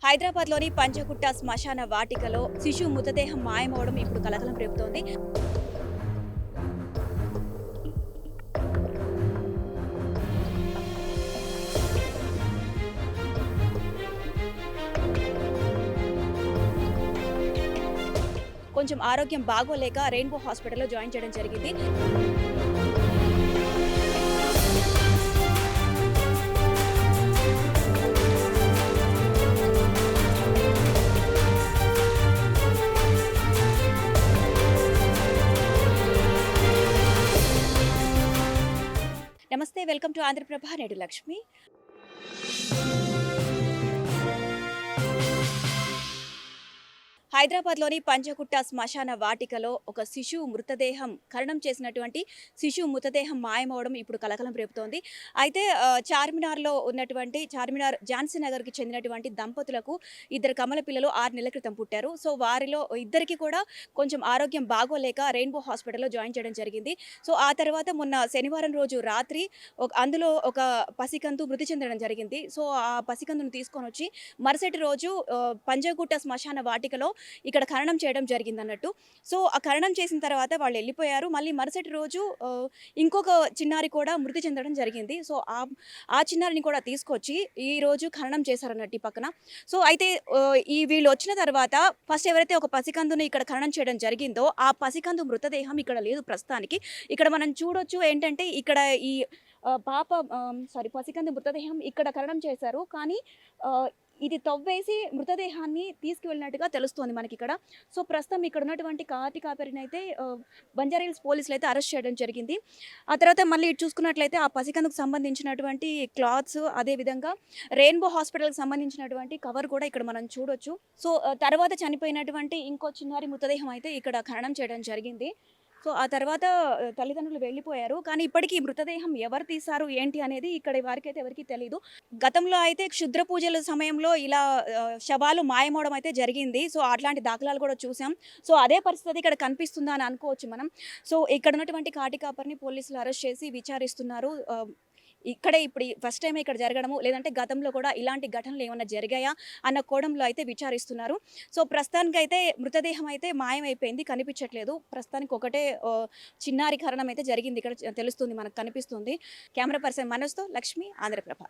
హైదరాబాద్లోని పంజగుట్ట శ్మశాన వాటికలో శిశువు మృతదేహం మాయమవడం ఇప్పుడు కలకలం రేపుతోంది. కొంచెం ఆరోగ్యం బాగోలేక రెయిన్బో హాస్పిటల్లో జాయిన్ చేయడం జరిగింది. నమస్తే, వెల్కమ్ టు ఆంధ్రప్రభ. నేడు లక్ష్మి. హైదరాబాద్లోని పంజగుట్ట శ్మశాన వాటికలో ఒక శిశువు మృతదేహం ఖననం చేసినటువంటి శిశువు మృతదేహం మాయమవడం ఇప్పుడు కలకలం రేపుతోంది. అయితే చార్మినార్లో ఉన్నటువంటి చార్మినార్ ఝాన్సీ నగర్కి చెందినటువంటి దంపతులకు ఇద్దరు కమల పిల్లలు 6 నెలల క్రితం పుట్టారు. సో వారిలో ఇద్దరికి కూడా కొంచెం ఆరోగ్యం బాగోలేక రెయిన్బో హాస్పిటల్లో జాయిన్ చేయడం జరిగింది. సో ఆ తర్వాత మొన్న శనివారం రోజు రాత్రి అందులో ఒక పసికందు మృతి చెందడం జరిగింది. సో ఆ పసికందును తీసుకొని వచ్చి మరుసటి రోజు పంజగుట్ట శ్మశాన వాటికలో ఇక్కడ ఖననం చేయడం జరిగిందన్నట్టు. సో ఆ ఖననం చేసిన తర్వాత వాళ్ళు వెళ్ళిపోయారు. మళ్ళీ మరుసటి రోజు ఇంకొక చిన్నారి కూడా మృతి చెందడం జరిగింది. సో ఆ చిన్నారిని కూడా తీసుకొచ్చి ఈరోజు ఖననం చేశారన్నట్టు ఈ పక్కన. సో అయితే వీళ్ళు వచ్చిన తర్వాత ఫస్ట్ ఎవరైతే ఒక పసికందుని ఇక్కడ ఖననం చేయడం జరిగిందో ఆ పసికందు మృతదేహం ఇక్కడ లేదు ప్రస్తుతానికి. ఇక్కడ మనం చూడొచ్చు ఏంటంటే ఇక్కడ ఈ పసికందు మృతదేహం ఇక్కడ ఖననం చేశారు. కానీ ఇది తవ్వేసి మృతదేహాన్ని తీసుకువెళ్ళినట్టుగా తెలుస్తోంది మనకి ఇక్కడ. సో ప్రస్తుతం ఇక్కడ ఉన్నటువంటి కార్తీ కాపరిని అయితే బంజారాహిల్స్ పోలీసులు అయితే అరెస్ట్ చేయడం జరిగింది. ఆ తర్వాత మళ్ళీ ఇటు చూసుకున్నట్లయితే ఆ పసికందుకు సంబంధించినటువంటి క్లాత్స్, అదేవిధంగా రెయిన్బో హాస్పిటల్కి సంబంధించినటువంటి కవర్ కూడా ఇక్కడ మనం చూడొచ్చు. సో తర్వాత చనిపోయినటువంటి ఇంకో చిన్నారి మృతదేహం అయితే ఇక్కడ ఖననం చేయడం జరిగింది. సో ఆ తర్వాత తల్లిదండ్రులు వెళ్ళిపోయారు. కానీ ఇప్పటికీ మృతదేహం ఎవరు తీశారు ఏంటి అనేది ఇక్కడ వారికైతే ఎవరికీ తెలీదు. గతంలో అయితే క్షుద్ర పూజల సమయంలో ఇలా శవాలు మాయమవడం అయితే జరిగింది. సో అట్లాంటి దాఖలాలు కూడా చూసాం. సో అదే పరిస్థితి ఇక్కడ కనిపిస్తుందా అని అనుకోవచ్చు మనం. సో ఇక్కడ ఉన్నటువంటి కాటి కాపర్ని పోలీసులు అరెస్ట్ చేసి విచారిస్తున్నారు. ఇక్కడే ఇప్పుడు ఫస్ట్ టైం ఇక్కడ జరగడము, లేదంటే గతంలో కూడా ఇలాంటి ఘటనలు ఏమైనా జరిగాయా అన్న కోణంలో అయితే విచారిస్తున్నారు. సో ప్రస్తుతానికైతే మృతదేహం అయితే మాయమైపోయింది, కనిపించట్లేదు. ప్రస్తుతానికి ఒకటే చిన్నారి ఖననం అయితే జరిగింది ఇక్కడ తెలుస్తుంది, మనకు కనిపిస్తుంది. కెమెరా పర్సన్ మనోజ్తో లక్ష్మి, ఆంధ్రప్రభ.